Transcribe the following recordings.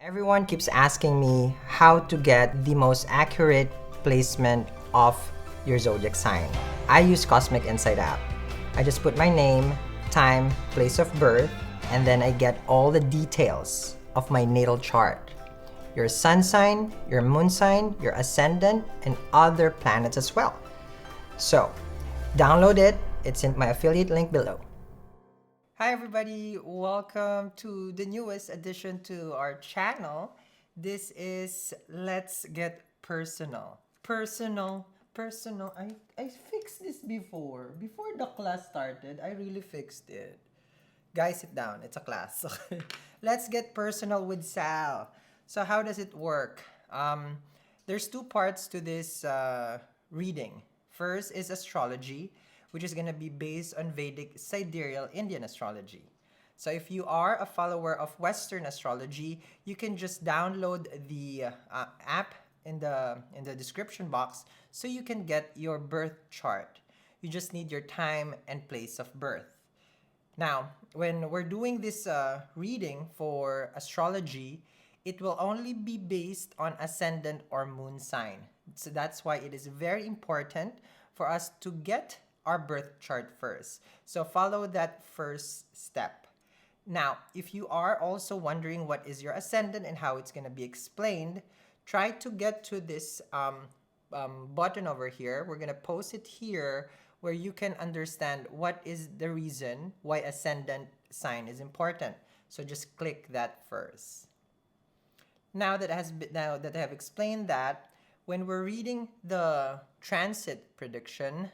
Everyone keeps asking me how to get the most accurate placement of your zodiac sign. I use Cosmic Insight app. I just put my name, time, place of birth, and then I get all the details of my natal chart. Your sun sign, your moon sign, your ascendant, and other planets as well. So, download it. It's in my affiliate link below. Hi everybody, welcome to the newest addition to our channel. This is Let's Get Personal. Personal. I fixed this before. Before the class started, I really fixed it. Guys, sit down. It's a class. Okay. Let's get personal with Sal. So how does it work? There's two parts to this reading. First is astrology, which is going to be based on Vedic sidereal Indian astrology. So if you are a follower of Western astrology, you can just download the app in the description box so you can get your birth chart. You just need your time and place of birth. Now, when we're doing this reading for astrology, it will only be based on ascendant or moon sign. So that's why it is very important for us to get our birth chart first. So follow that first step. Now, if you are also wondering what is your ascendant and how it's going to be explained, try to get to this button over here. We're going to post it here where you can understand what is the reason why ascendant sign is important. So just click that first. Now that I have explained that, when we're reading the transit prediction,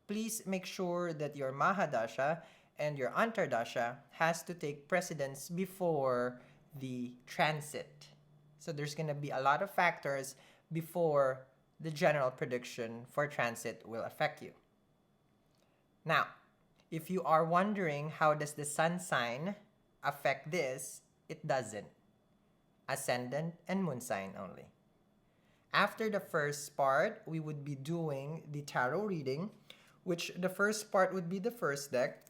please make sure that your Mahadasha and your Antardasha has to take precedence before the transit. So there's going to be a lot of factors before the general prediction for transit will affect you. Now, if you are wondering how does the sun sign affect this, it doesn't. Ascendant and moon sign only. After the first part, we would be doing the tarot reading, which the first part would be the first deck,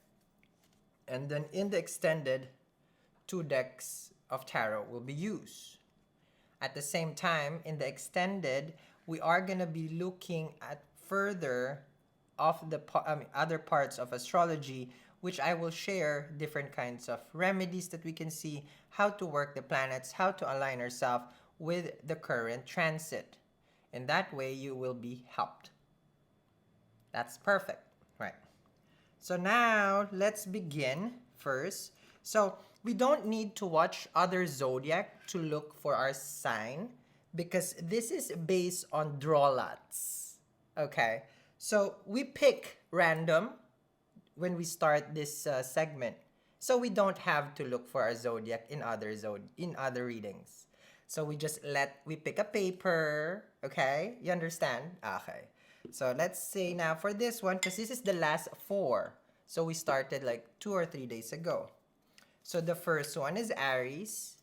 and then in the extended, 2 decks of tarot will be used. At the same time, in the extended, we are going to be looking at further of the other parts of astrology, which I will share different kinds of remedies that we can see, how to work the planets, how to align ourselves with the current transit. In that way, you will be helped. That's perfect, right? So now, let's begin first. So, we don't need to watch other zodiac to look for our sign because this is based on draw lots. Okay? So, we pick random when we start this segment. So, we don't have to look for our zodiac in other readings. So, we pick a paper, okay? You understand? Okay. So let's say now for this one, because this is the last 4. So we started like 2 or 3 days ago. So the first one is Aries.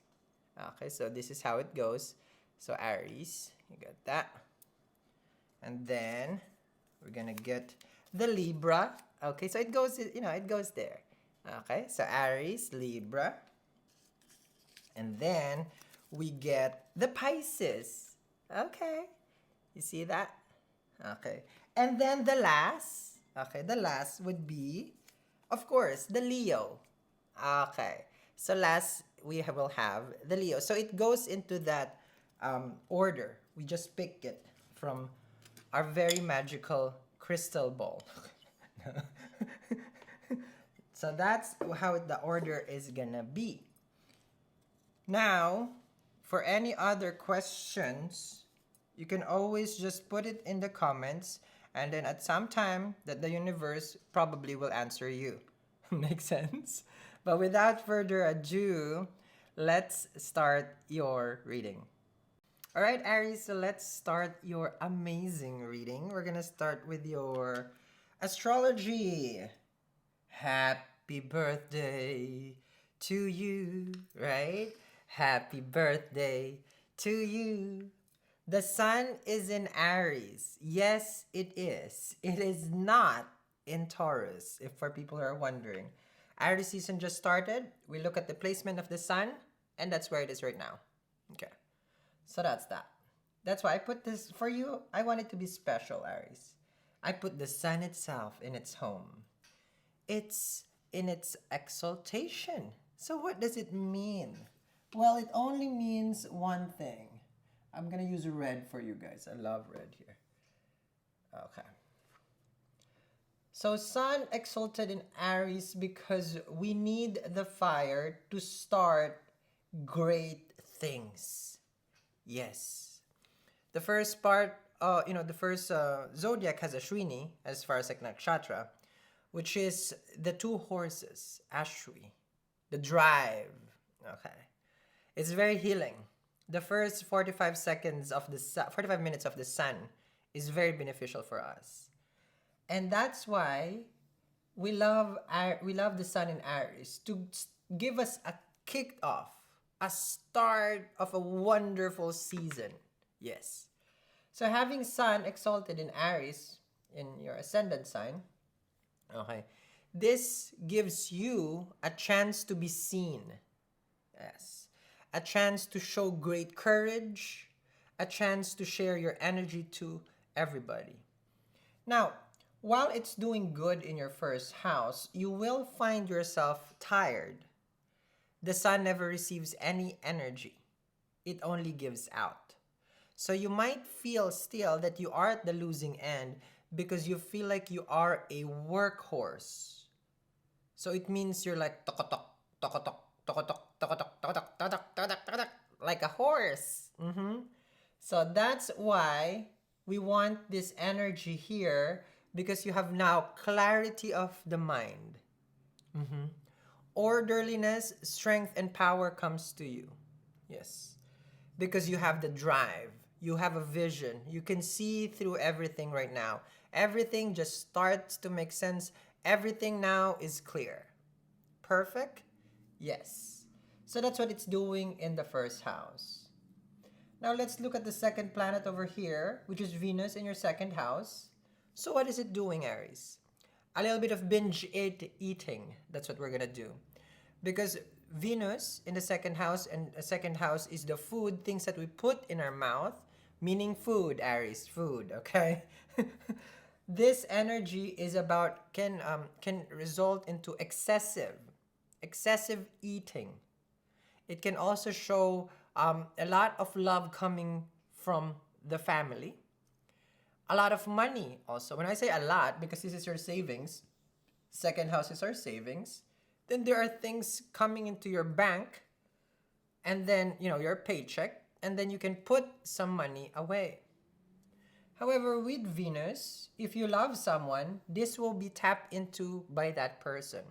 Okay, so this is how it goes. So Aries, you got that. And then we're gonna get the Libra. Okay, so it goes there. Okay, so Aries, Libra. And then we get the Pisces. Okay, you see that? Okay. And then the last would be, of course, the Leo. Okay. So last, will have the Leo. So it goes into that order. We just pick it from our very magical crystal ball. So that's how the order is gonna be. Now, for any other questions, you can always just put it in the comments, and then at some time that the universe probably will answer you. Make sense? But without further ado, let's start your reading. All right, Aries, so let's start your amazing reading. We're going to start with your astrology. Happy birthday to you, right? Happy birthday to you. The sun is in Aries. Yes, it is. It is not in Taurus, if for people who are wondering. Aries season just started. We look at the placement of the sun, and that's where it is right now. Okay. So that's that. That's why I put this for you. I want it to be special, Aries. I put the sun itself in its home. It's in its exaltation. So what does it mean? Well, it only means one thing. I'm gonna use red for you guys. I love red here. Okay. So sun exalted in Aries because we need the fire to start great things. Yes. The first part, the first zodiac has Ashwini as far as like nakshatra, which is the two horses, Ashwi, the drive. Okay. It's very healing. The first 45 seconds of the 45 minutes of the sun is very beneficial for us. And that's why we love the sun in Aries to give us a kick off, a start of a wonderful season. Yes. So having sun exalted in Aries in your ascendant sign, okay, this gives you a chance to be seen. Yes. A chance to show great courage, a chance to share your energy to everybody. Now, while it's doing good in your first house, you will find yourself tired. The sun never receives any energy. It only gives out. So you might feel still that you are at the losing end because you feel like you are a workhorse. So it means you're like tokotok, tokotok, tokotok, tokotok, tokotok, tokotok, tokotok, tokotok, like a horse. So that's why we want this energy here, because you have now clarity of the mind. Orderliness, strength, and power comes to you. Yes. Because you have the drive. You have a vision. You can see through everything right now. Everything just starts to make sense. Everything now is clear. Perfect? Yes. So that's what it's doing in the first house. Now let's look at the second planet over here, which is Venus in your second house. So what is it doing, Aries? A little bit of binge eating. That's what we're gonna do. Because Venus in the second house, and the second house is the food, things that we put in our mouth, meaning food, Aries, food, okay? This energy is about, can result into excessive eating. It can also show a lot of love coming from the family. A lot of money also. When I say a lot, because this is your savings, second house is our savings, then there are things coming into your bank, and then, your paycheck, and then you can put some money away. However, with Venus, if you love someone, this will be tapped into by that person.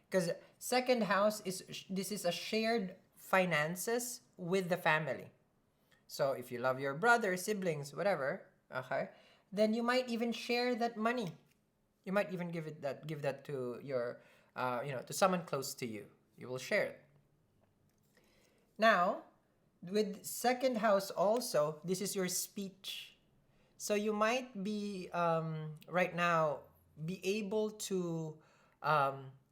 Because second house is a shared finances with the family. So if you love your brother, siblings, whatever, okay, then you might even share that money. You might even give that to your, to someone close to you. You will share it. Now, with second house also, this is your speech. So you might be right now be able to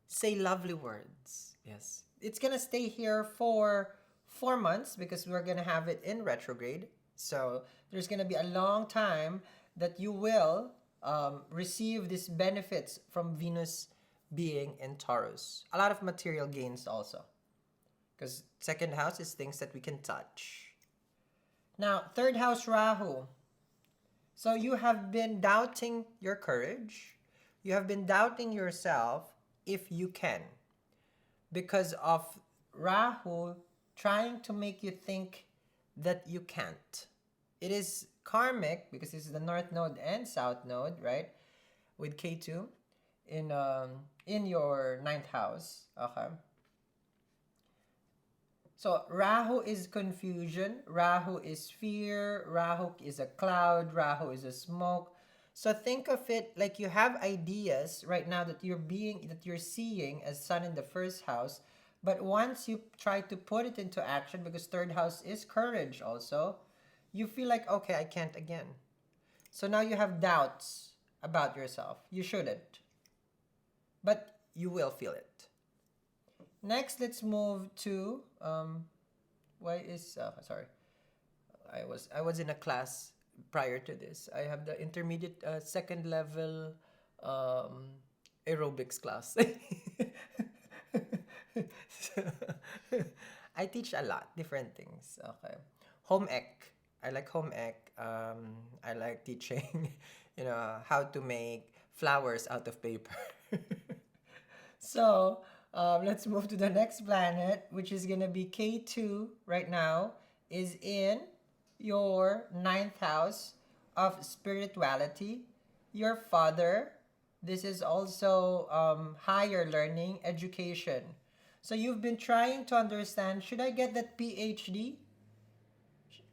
say lovely words. Yes, it's gonna stay here for 4 months because we're gonna have it in retrograde. So there's gonna be a long time that you will receive these benefits from Venus being in Taurus. A lot of material gains also, because second house is things that we can touch. Now, third house Rahu. So you have been doubting your courage. You have been doubting yourself if you can, because of Rahu trying to make you think that you can't. It is karmic because this is the north node and south node, right? With K2 in your ninth house. Okay. So Rahu is confusion, Rahu is fear, Rahu is a cloud, Rahu is a smoke. So think of it like you have ideas right now that you're seeing as sun in the first house, but once you try to put it into action, because third house is courage also, you feel like, okay, I can't again. So now you have doubts about yourself. You shouldn't, but you will feel it. Next, let's move to Why is sorry? I was in a class prior to this. I have the intermediate second level um, aerobics class. So, I teach a lot different things. Okay, home ec. I like home ec. I like teaching, how to make flowers out of paper. So let's move to the next planet, which is gonna be K2 right now, is in your ninth house of spirituality. Your father, this is also higher learning, education. So you've been trying to understand, should I get that PhD?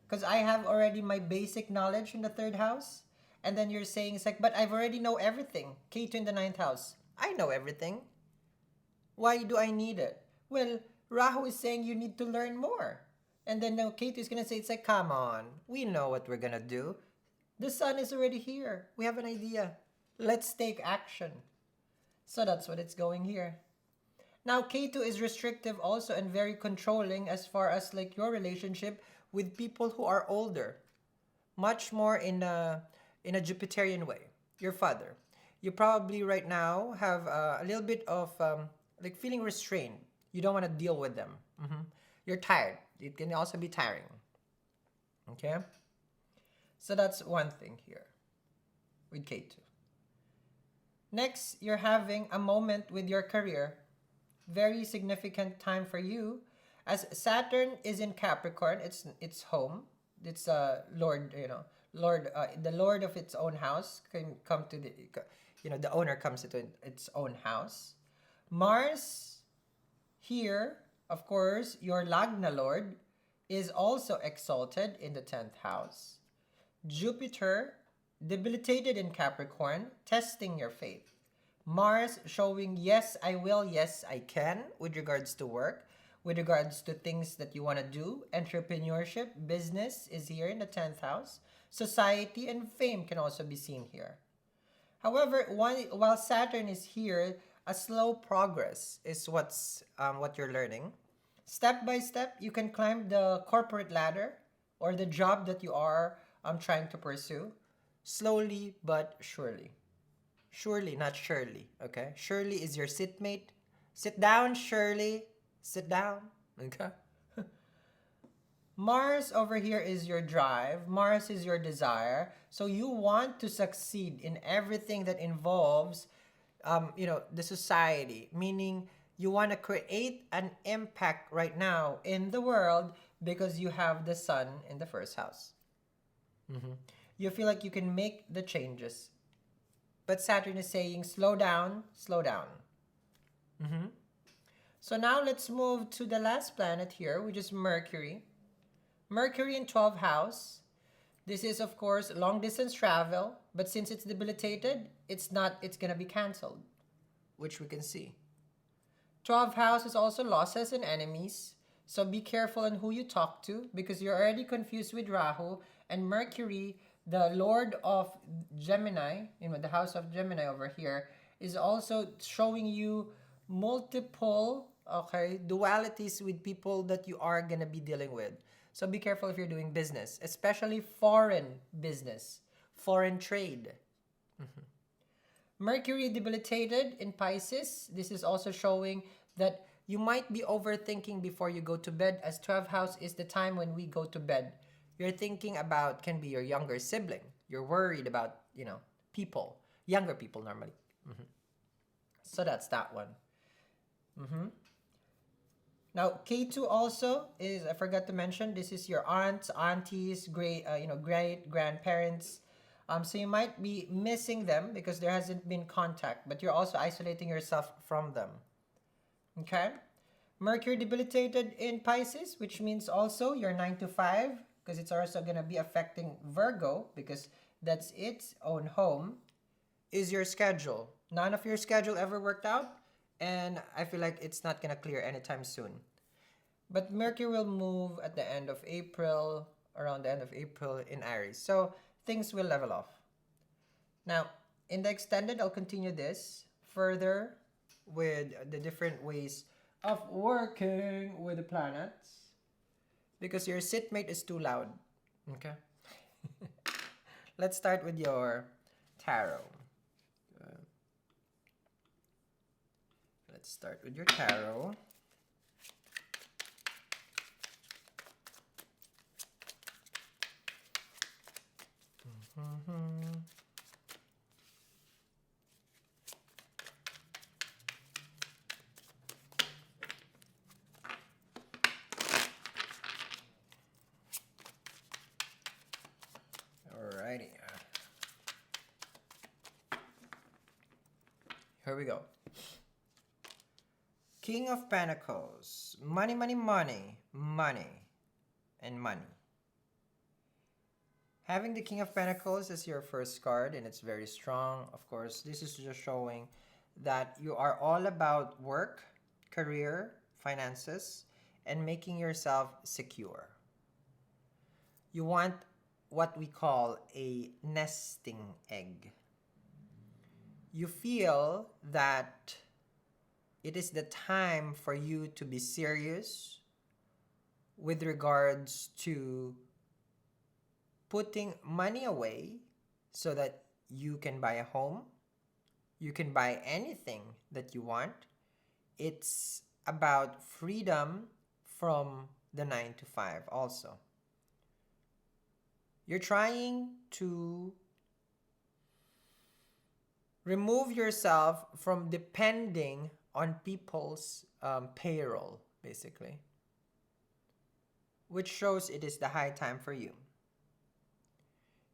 Because I have already my basic knowledge in the third house. And then you're saying, it's like, but I've already know everything. K2 in the ninth house. I know everything. Why do I need it? Well, Rahu is saying you need to learn more. And then now Ketu is going to say, it's like, come on, we know what we're going to do. The sun is already here. We have an idea. Let's take action. So that's what it's going here. Now, Ketu is restrictive also and very controlling as far as like your relationship with people who are older. Much more in a Jupiterian way. Your father. You probably right now have a little bit of like feeling restrained. You don't want to deal with them. You're tired. It can also be tiring. Okay? So that's one thing here with K2. Next, you're having a moment with your career. Very significant time for you. As Saturn is in Capricorn, it's home. It's Lord, Lord, the Lord of its own house can come to the owner comes into its own house. Mars here, of course, your Lagna Lord is also exalted in the 10th house. Jupiter debilitated in Capricorn, testing your faith. Mars showing yes, I will, yes, I can with regards to work, with regards to things that you want to do. Entrepreneurship, business is here in the 10th house. Society and fame can also be seen here. However, while Saturn is here, a slow progress is what you're learning. Step by step, you can climb the corporate ladder or the job that you are trying to pursue. Slowly but surely. Surely, not Shirley. Okay? Shirley is your sitmate. Sit down, Shirley. Sit down. Okay? Mars over here is your drive. Mars is your desire. So you want to succeed in everything that involves, the society. Meaning you want to create an impact right now in the world because you have the sun in the first house. You feel like you can make the changes. But Saturn is saying, slow down, slow down. So now let's move to the last planet here, which is Mercury. Mercury in 12th house. This is, of course, long distance travel, but since it's debilitated, it's going to be canceled, which we can see. 12th house is also losses and enemies. So be careful on who you talk to because you're already confused with Rahu and Mercury, the Lord of Gemini, the house of Gemini over here, is also showing you multiple dualities with people that you are going to be dealing with. So be careful if you're doing business, especially foreign business, foreign trade. Mercury debilitated in Pisces. This is also showing that you might be overthinking before you go to bed, as 12th house is the time when we go to bed. You're thinking about, can be your younger sibling. You're worried about, people, younger people normally. So that's that one. Now, K2 also is, I forgot to mention, this is your aunts, aunties, great grandparents. So you might be missing them because there hasn't been contact, but you're also isolating yourself from them. Okay? Mercury debilitated in Pisces, which means also your 9 to 5, because it's also going to be affecting Virgo because that's its own home, is your schedule. None of your schedule ever worked out, and I feel like it's not going to clear anytime soon. But Mercury will move at the end of April, around the end of April in Aries. So things will level off. Now, in the extended, I'll continue this further with the different ways of working with the planets. because your sitmate is too loud. Okay. Let's start with your tarot. Uh, let's start with your tarot. Alrighty. Here we go. King of Pentacles. Money, money, money. Money. And money. Having the King of Pentacles as your first card, and it's very strong. Of course, this is just showing that you are all about work, career, finances, and making yourself secure. You want what we call a nesting egg. You feel that it is the time for you to be serious with regards to putting money away so that you can buy a home, you can buy anything that you want. It's about freedom from the 9 to 5 also. You're trying to remove yourself from depending on people's payroll, basically, which shows it is the high time for you.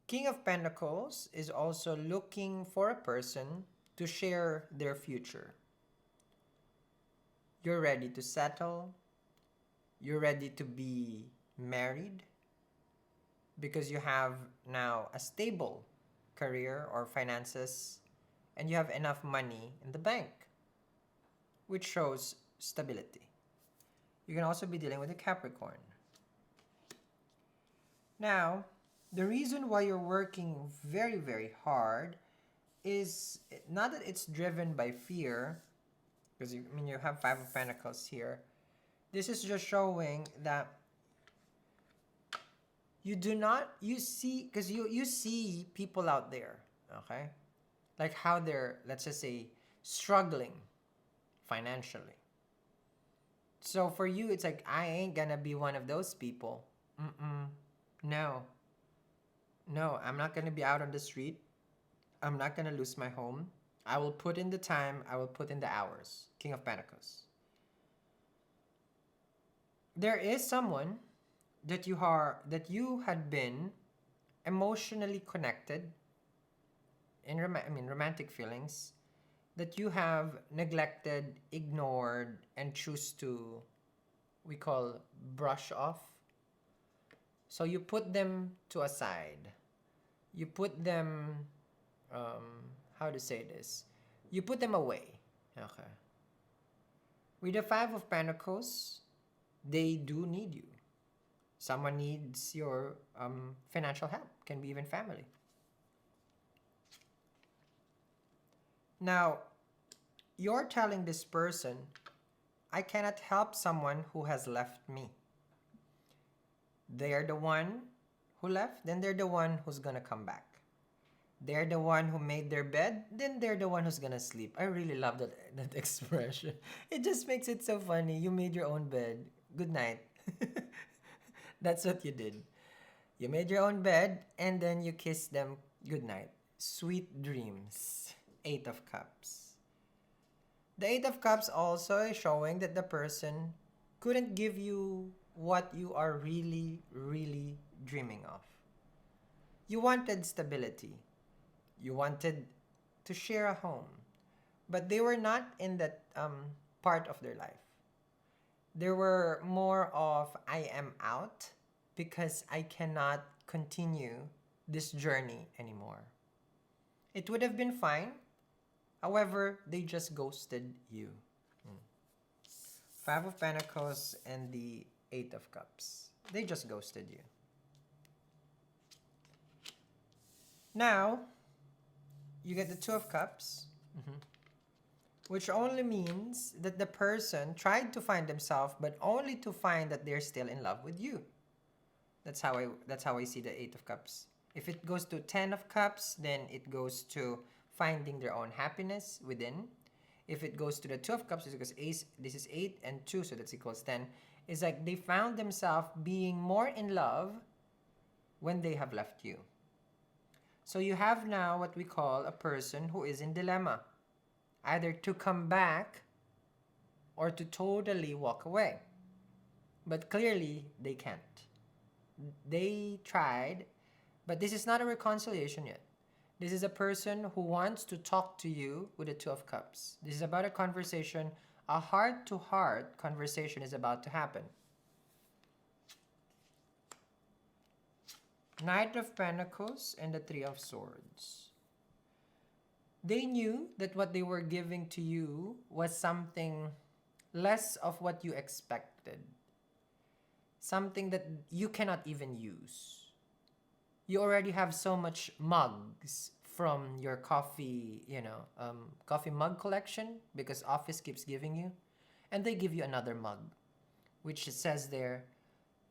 King of Pentacles is also looking for a person to share their future. You're ready to settle. You're ready to be married because you have now a stable career or finances and you have enough money in the bank, which shows stability. You can also be dealing with a Capricorn. Now, the reason why you're working very, very hard is not that it's driven by fear, because you have 5 of Pentacles here. This is just showing that you see people out there, okay? Like how they're, let's just say, struggling financially. So for you, it's like, I ain't gonna be one of those people. No, I'm not gonna be out on the street. I'm not gonna lose my home. I will put in the time, I will put in the hours. King of Pentacles. There is someone that you had been emotionally connected in romantic feelings, that you have neglected, ignored, and choose to, we call, brush off. So you put them to a side. You put them, how to say this? You put them away. Okay. With the 5 of Pentacles, they do need you. Someone needs your financial help. Can be even family. Now, you're telling this person, I cannot help someone who has left me. They're the one who left, then they're the one who's gonna come back. They're the one who made their bed, then they're the one who's gonna sleep. I really love that expression. It just makes it so funny. You made your own bed. Good night. That's what you did. You made your own bed and then you kissed them good night. Sweet dreams. 8 of Cups. The 8 of Cups also is showing that the person couldn't give you what you are really, really dreaming of. You wanted stability. You wanted to share a home. But they were not in that part of their life. They were more of, I am out because I cannot continue this journey anymore. It would have been fine. However, they just ghosted you. 5 of Pentacles and the 8 of Cups. They just ghosted you. Now, you get the 2 of Cups, which only means that the person tried to find themselves, but only to find that they're still in love with you. That's how I see the Eight of Cups. If it goes to Ten of Cups, then it goes to finding their own happiness within. If it goes to the Two of Cups, because ace, this is 8 and 2, so that's equals 10. It's like they found themselves being more in love when they have left you. So you have now what we call a person who is in dilemma, either to come back or to totally walk away. But clearly, they can't. They tried, but this is not a reconciliation yet. This is a person who wants to talk to you with the Two of Cups. This is about a conversation, a heart-to-heart conversation is about to happen. Knight of Pentacles and the Three of Swords. They knew that what they were giving to you was something less of what you expected. Something that you cannot even use. You already have so much mugs from your coffee, coffee mug collection because office keeps giving you. And they give you another mug, which says there,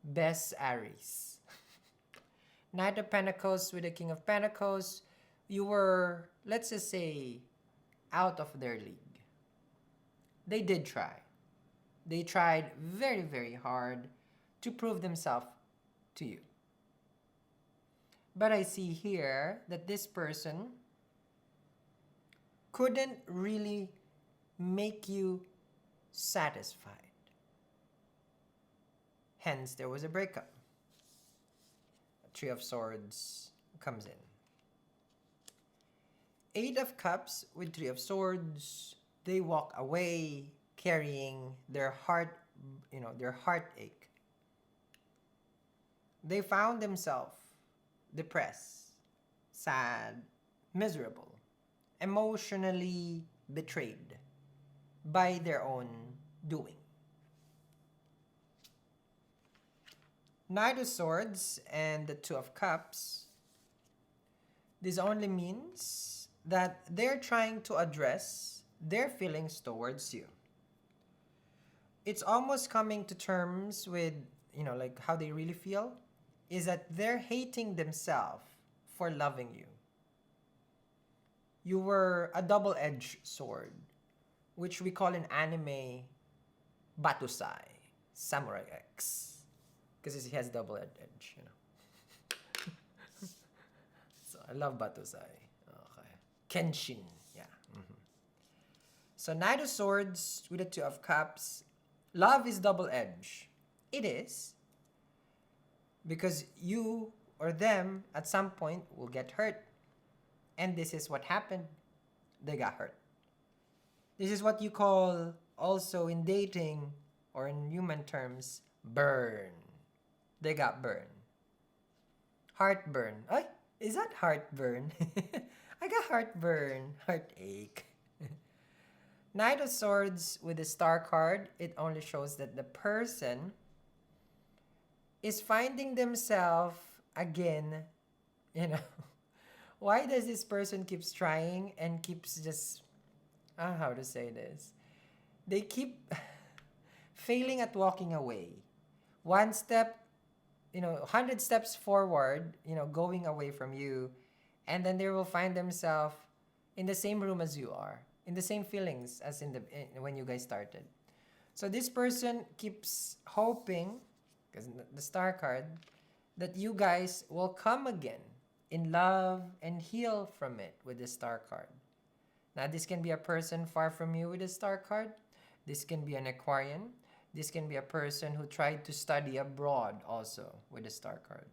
Best Aries. Knight of Pentacles with the King of Pentacles, you were, let's just say, out of their league. They did try. They tried very, very hard to prove themselves to you. But I see here that this person couldn't really make you satisfied. Hence, there was a breakup. Three of Swords comes in. Eight of Cups with Three of Swords, they walk away carrying their heart, their heartache. They found themselves depressed, sad, miserable, emotionally betrayed by their own doing. Knight of Swords and the Two of Cups, this only means that they're trying to address their feelings towards you. It's almost coming to terms with, like how they really feel, is that they're hating themselves for loving you. You were a double-edged sword, which we call in anime Batusai, Samurai X. Because he has double-edged edge, So I love Batusai. Okay. Kenshin, yeah. So Knight of Swords with the Two of Cups. Love is double-edged. It is. Because you or them at some point will get hurt. And this is what happened. They got hurt. This is what you call also in dating or in human terms, burn. They got burned. Heartburn. Ay, is that heartburn? I got heartburn. Heartache. Knight of Swords with the Star card, it only shows that the person is finding themselves again, Why does this person keeps trying and keeps just, how to say this? They keep failing at walking away. One step, 100 steps forward, going away from you, and then they will find themselves in the same room as you are, in the same feelings as when you guys started. So this person keeps hoping, because the Star card, that you guys will come again in love and heal from it with the Star card. Now, this can be a person far from you with the Star card. This can be an Aquarian. This can be a person who tried to study abroad also with the Star card.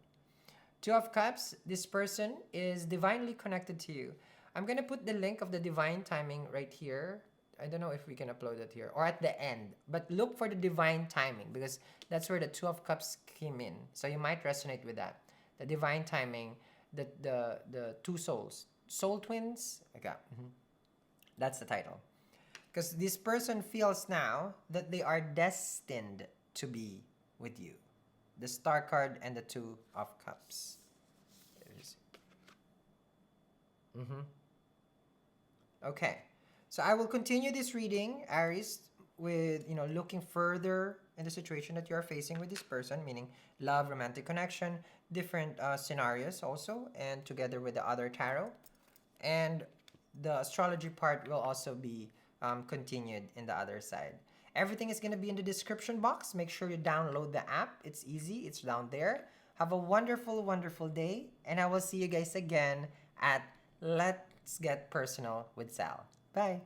Two of Cups, this person is divinely connected to you. I'm going to put the link of the divine timing right here. I don't know if we can upload it here or at the end. But look for the divine timing because that's where the Two of Cups came in. So you might resonate with that. The divine timing, the two souls. Soul twins? Okay. That's the title. Because this person feels now that they are destined to be with you. The Star card and the Two of Cups. Okay. So I will continue this reading, Aries, with, looking further in the situation that you're facing with this person, meaning love, romantic connection, different scenarios also, and together with the other tarot. And the astrology part will also be continued in the other side. Everything is going to be in the description box. Make sure you download the app. It's easy, it's down there. Have a wonderful, wonderful day, and I will see you guys again at Let's Get Personal with Sal. Bye.